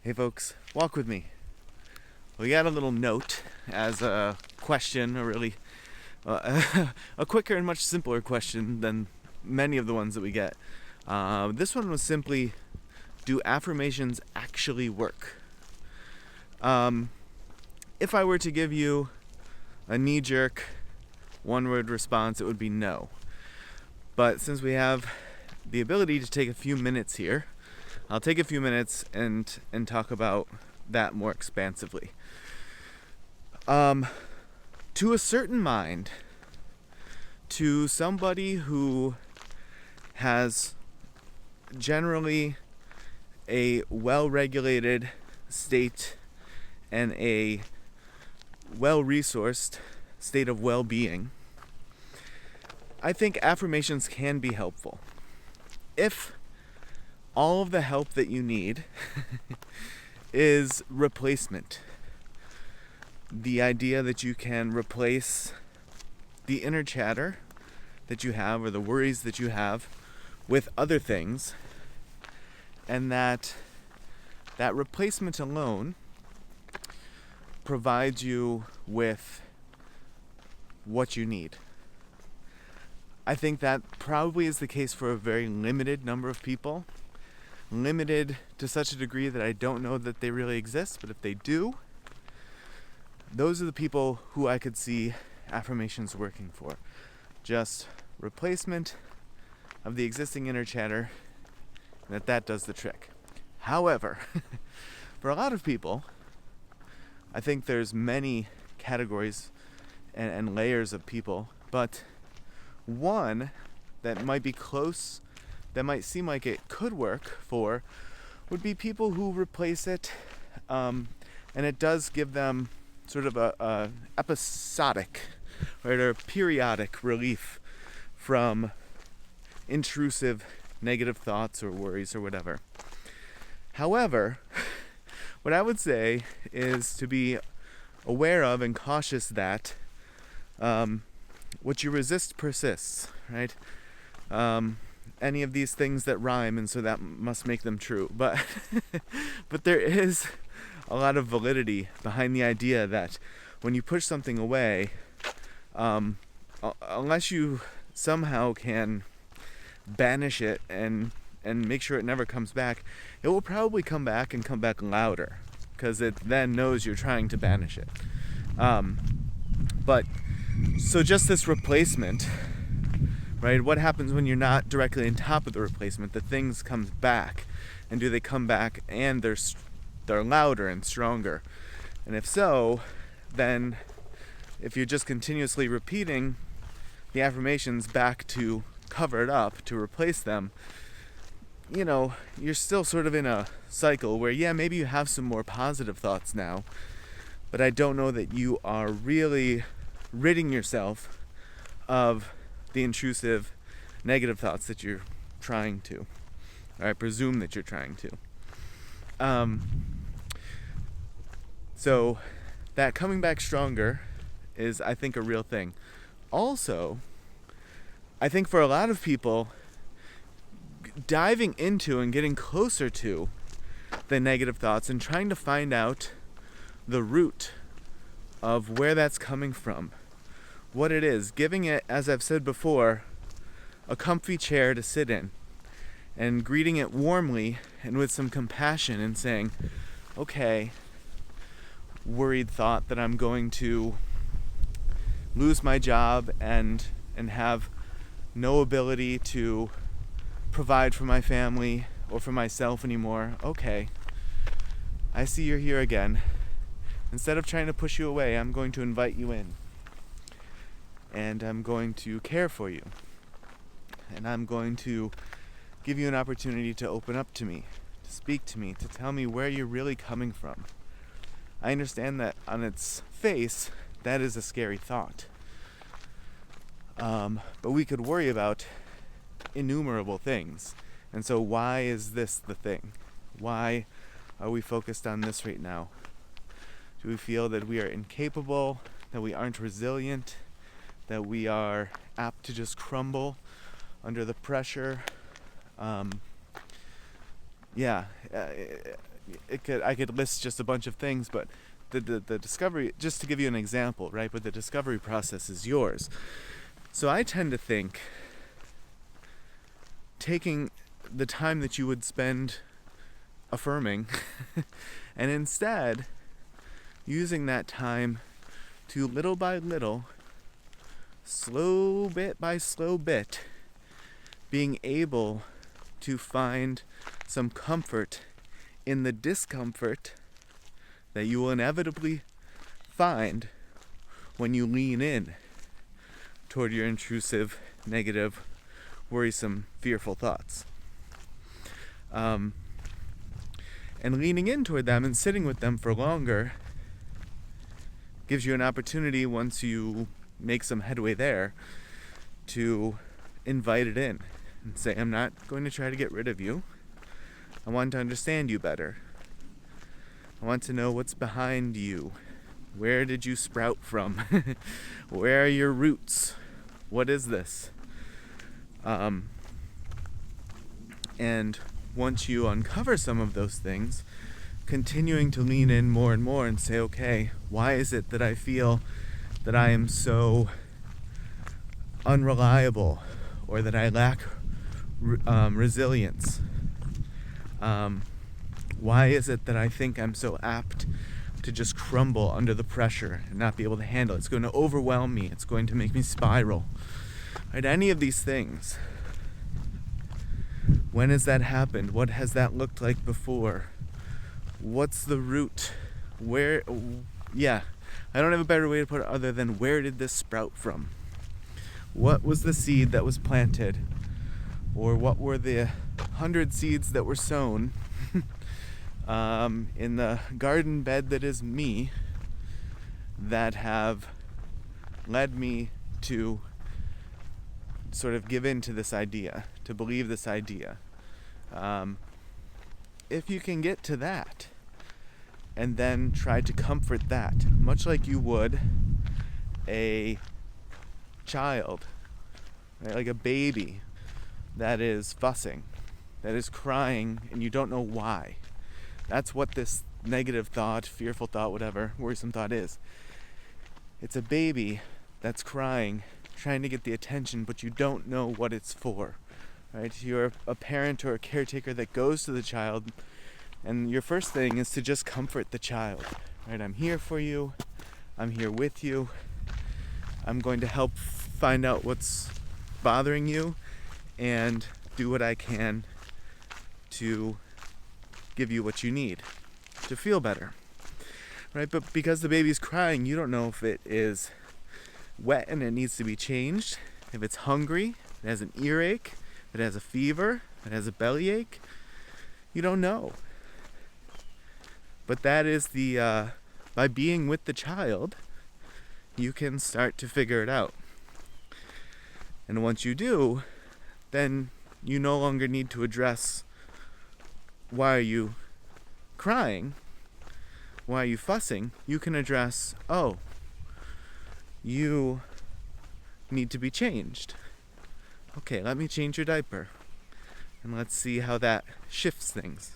Hey folks, walk with me. We got a little note as a question, a really a quicker and much simpler question than many of the ones that we get. This one was simply, do affirmations actually work? If I were to give you a knee-jerk one-word response, it would be no. But since we have the ability to take a few minutes here, I'll take a few minutes and talk about that more expansively. To a certain mind, to somebody who has generally a well-regulated state and a well-resourced state of well-being, I think affirmations can be helpful. If all of the help that you need is replacement, the idea that you can replace the inner chatter that you have or the worries that you have with other things, and that replacement alone provides you with what you need. I think that probably is the case for a very limited number of people. Limited to such a degree that I don't know that they really exist, but if they do, those are the people who I could see affirmations working for. Just replacement of the existing inner chatter, and that does the trick. However, for a lot of people, I think there's many categories and layers of people, but one that might be close, that might seem like it could work for, would be people who replace it, and it does give them sort of a episodic, right, or periodic relief from intrusive negative thoughts or worries or whatever. However, what I would say is to be aware of and cautious that what you resist persists, right? Any of these things that rhyme, and so that must make them true. But there is a lot of validity behind the idea that when you push something away, unless you somehow can banish it and make sure it never comes back, it will probably come back and come back louder, because it then knows you're trying to banish it. But so just this replacement, right? What happens when you're not directly on top of the replacement? The things come back, and do they come back and they're louder and stronger? And if so, then if you're just continuously repeating the affirmations back to cover it up, to replace them, you're still sort of in a cycle where, yeah, maybe you have some more positive thoughts now, but I don't know that you are really ridding yourself of the intrusive negative thoughts that you're trying to, or I presume that you're trying to. So that coming back stronger is, I think, a real thing. Also, I think for a lot of people, diving into and getting closer to the negative thoughts and trying to find out the root of where that's coming from, what it is, giving it, as I've said before, a comfy chair to sit in, and greeting it warmly and with some compassion and saying, okay, worried thought that I'm going to lose my job and have no ability to provide for my family or for myself anymore. Okay, I see you're here again. Instead of trying to push you away, I'm going to invite you in. And I'm going to care for you. And I'm going to give you an opportunity to open up to me, to speak to me, to tell me where you're really coming from. I understand that on its face, that is a scary thought. But we could worry about innumerable things. And so why is this the thing? Why are we focused on this right now? Do we feel that we are incapable, that we aren't resilient, that we are apt to just crumble under the pressure? I could list just a bunch of things, but the discovery, just to give you an example, right? But the discovery process is yours. So I tend to think taking the time that you would spend affirming and instead using that time to little by little, slow bit by slow bit, being able to find some comfort in the discomfort that you will inevitably find when you lean in toward your intrusive, negative, worrisome, fearful thoughts. And leaning in toward them and sitting with them for longer gives you an opportunity, once you make some headway there, to invite it in and say, I'm not going to try to get rid of you. I want to understand you better. I want to know what's behind you. Where did you sprout from? Where are your roots? What is this? And once you uncover some of those things, continuing to lean in more and more and say, okay, why is it that I feel that I am so unreliable, or that I lack resilience? Why is it that I think I'm so apt to just crumble under the pressure and not be able to handle it? It's going to overwhelm me. It's going to make me spiral. Right? Any of these things. When has that happened? What has that looked like before? What's the root? I don't have a better way to put it other than, where did this sprout from? What was the seed that was planted? Or what were the 100 seeds that were sown in the garden bed that is me, that have led me to sort of give in to this idea, to believe this idea? If you can get to that, and then try to comfort that, much like you would a child, right? Like a baby that is fussing, that is crying, and you don't know why. That's what this negative thought, fearful thought, whatever, worrisome thought is. It's a baby that's crying, trying to get the attention, but you don't know what it's for, right? You're a parent or a caretaker that goes to the child, and your first thing is to just comfort the child, right? I'm here for you. I'm here with you. I'm going to help find out what's bothering you and do what I can to give you what you need to feel better, right? But because the baby's crying, you don't know if it is wet and it needs to be changed, if it's hungry, it has an earache, it has a fever, it has a bellyache. You don't know. But that is by being with the child, you can start to figure it out. And once you do, then you no longer need to address, why are you crying? Why are you fussing? You can address, oh, you need to be changed. Okay, let me change your diaper. And let's see how that shifts things.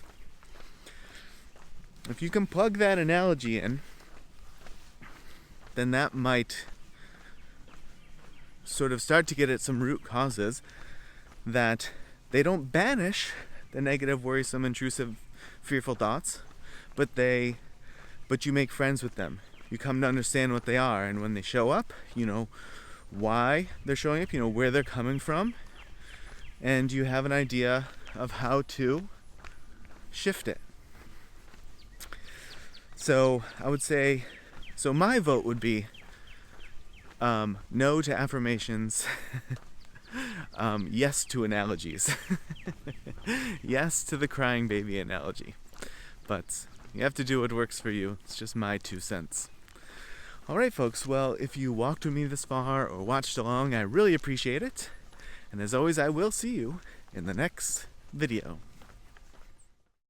If you can plug that analogy in, then that might sort of start to get at some root causes, that they don't banish the negative, worrisome, intrusive, fearful thoughts, but you make friends with them. You come to understand what they are, and when they show up, you know why they're showing up, you know where they're coming from, and you have an idea of how to shift it. So I would say, my vote would be no to affirmations, yes to analogies. Yes to the crying baby analogy. But you have to do what works for you. It's just my 2 cents. Alright folks, well, if you walked with me this far or watched along, I really appreciate it. And as always, I will see you in the next video.